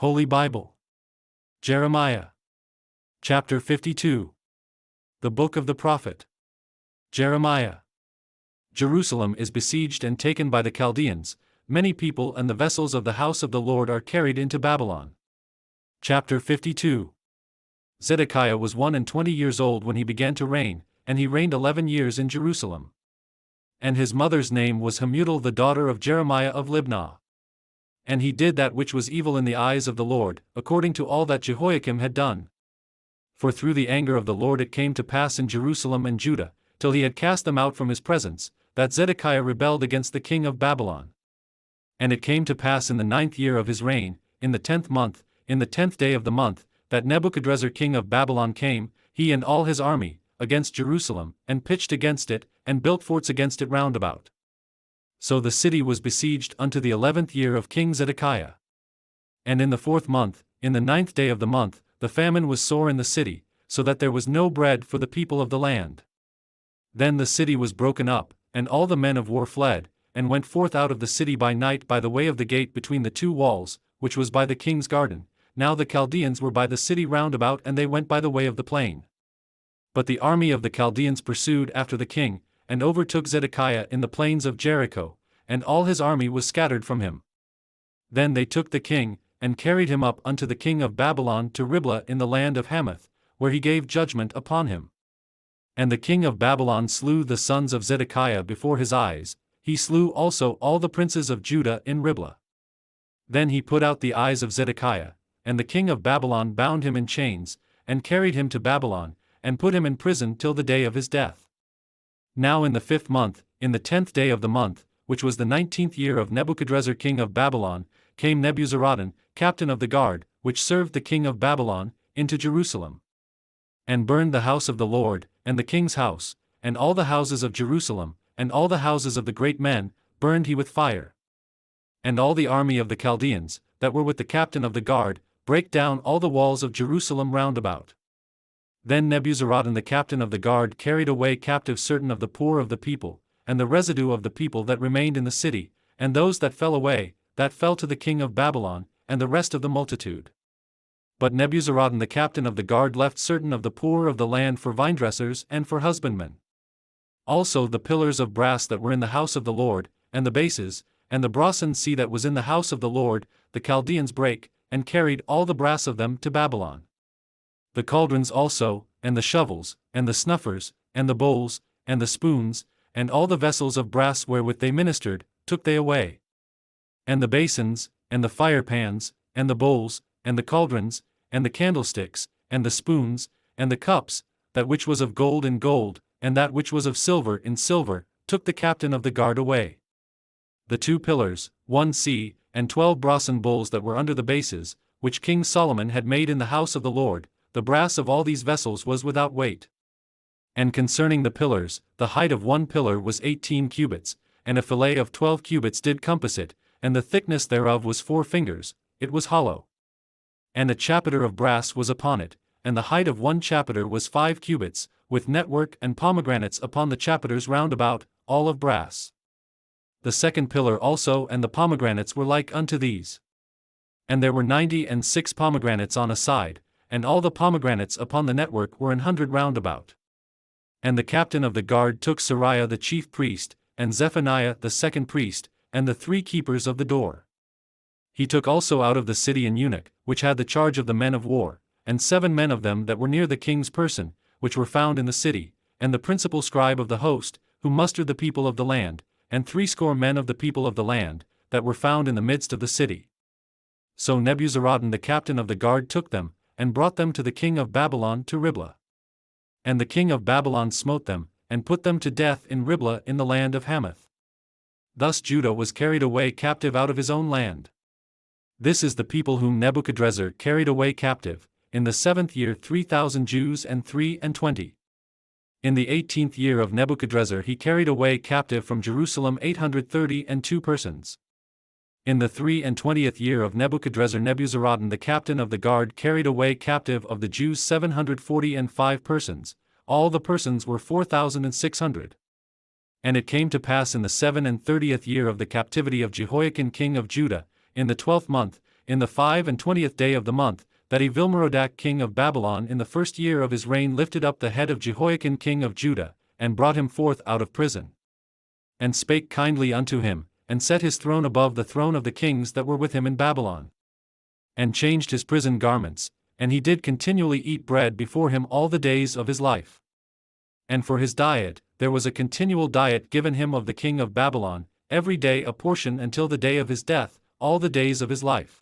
Holy Bible. Jeremiah. Chapter 52. The Book of the Prophet Jeremiah. Jerusalem is besieged and taken by the Chaldeans, many people and the vessels of the house of the Lord are carried into Babylon. Chapter 52. Zedekiah was 21 years old when he began to reign, and he reigned 11 years in Jerusalem. And his mother's name was Hamutal the daughter of Jeremiah of Libnah. And he did that which was evil in the eyes of the Lord, according to all that Jehoiakim had done. For through the anger of the Lord it came to pass in Jerusalem and Judah, till he had cast them out from his presence, that Zedekiah rebelled against the king of Babylon. And it came to pass in the 9th year of his reign, in the 10th month, in the 10th day of the month, that Nebuchadrezzar king of Babylon came, he and all his army, against Jerusalem, and pitched against it, and built forts against it round about. So the city was besieged unto the 11th year of King Zedekiah. And in the 4th month, in the 9th day of the month, the famine was sore in the city, so that there was no bread for the people of the land. Then the city was broken up, and all the men of war fled, and went forth out of the city by night by the way of the gate between the two walls, which was by the king's garden. Now the Chaldeans were by the city round about, and they went by the way of the plain. But the army of the Chaldeans pursued after the king, and overtook Zedekiah in the plains of Jericho, and all his army was scattered from him. Then they took the king, and carried him up unto the king of Babylon to Riblah in the land of Hamath, where he gave judgment upon him. And the king of Babylon slew the sons of Zedekiah before his eyes, he slew also all the princes of Judah in Riblah. Then he put out the eyes of Zedekiah, and the king of Babylon bound him in chains, and carried him to Babylon, and put him in prison till the day of his death. Now in the 5th month, in the 10th day of the month, which was the 19th year of Nebuchadrezzar king of Babylon, came Nebuzaradan, captain of the guard, which served the king of Babylon, into Jerusalem. And burned the house of the Lord, and the king's house, and all the houses of Jerusalem, and all the houses of the great men, burned he with fire. And all the army of the Chaldeans, that were with the captain of the guard, brake down all the walls of Jerusalem round about. Then Nebuzaradan the captain of the guard carried away captive certain of the poor of the people, and the residue of the people that remained in the city, and those that fell away, that fell to the king of Babylon, and the rest of the multitude. But Nebuzaradan the captain of the guard left certain of the poor of the land for vinedressers and for husbandmen. Also the pillars of brass that were in the house of the Lord, and the bases, and the brasen sea that was in the house of the Lord, the Chaldeans brake, and carried all the brass of them to Babylon. The cauldrons also, and the shovels, and the snuffers, and the bowls, and the spoons, and all the vessels of brass wherewith they ministered, took they away. And the basins, and the firepans, and the bowls, and the cauldrons, and the candlesticks, and the spoons, and the cups, that which was of gold in gold, and that which was of silver in silver, took the captain of the guard away. The 2 pillars, 1 sea, and 12 brasen bowls that were under the bases, which King Solomon had made in the house of the Lord, the brass of all these vessels was without weight. And concerning the pillars, the height of 1 pillar was 18 cubits, and a fillet of 12 cubits did compass it, and the thickness thereof was 4 fingers, it was hollow. And a chapiter of brass was upon it, and the height of 1 chapiter was 5 cubits, with network and pomegranates upon the chapiters round about, all of brass. The 2nd pillar also and the pomegranates were like unto these. And there were 96 pomegranates on a side, and all the pomegranates upon the network were 100 round about. And the captain of the guard took Sariah the chief priest, and Zephaniah the 2nd priest, and the 3 keepers of the door. He took also out of the city an eunuch, which had the charge of the men of war, and 7 men of them that were near the king's person, which were found in the city, and the principal scribe of the host, who mustered the people of the land, and 60 men of the people of the land, that were found in the midst of the city. So Nebuzaradan the captain of the guard took them, and brought them to the king of Babylon to Riblah. And the king of Babylon smote them, and put them to death in Riblah in the land of Hamath. Thus Judah was carried away captive out of his own land. This is the people whom Nebuchadrezzar carried away captive, in the 7th year 3,000 Jews and 23. In the 18th year of Nebuchadrezzar he carried away captive from Jerusalem 832 persons. In the 23rd year of Nebuchadrezzar Nebuzaradan the captain of the guard carried away captive of the Jews 745 persons, all the persons were 4,600. And it came to pass in the 37th year of the captivity of Jehoiakim king of Judah, in the 12th month, in the 25th day of the month, that Evil-Merodach king of Babylon in the first year of his reign lifted up the head of Jehoiakim king of Judah, and brought him forth out of prison. And spake kindly unto him, and set his throne above the throne of the kings that were with him in Babylon. And changed his prison garments, and he did continually eat bread before him all the days of his life. And for his diet, there was a continual diet given him of the king of Babylon, every day a portion until the day of his death, all the days of his life.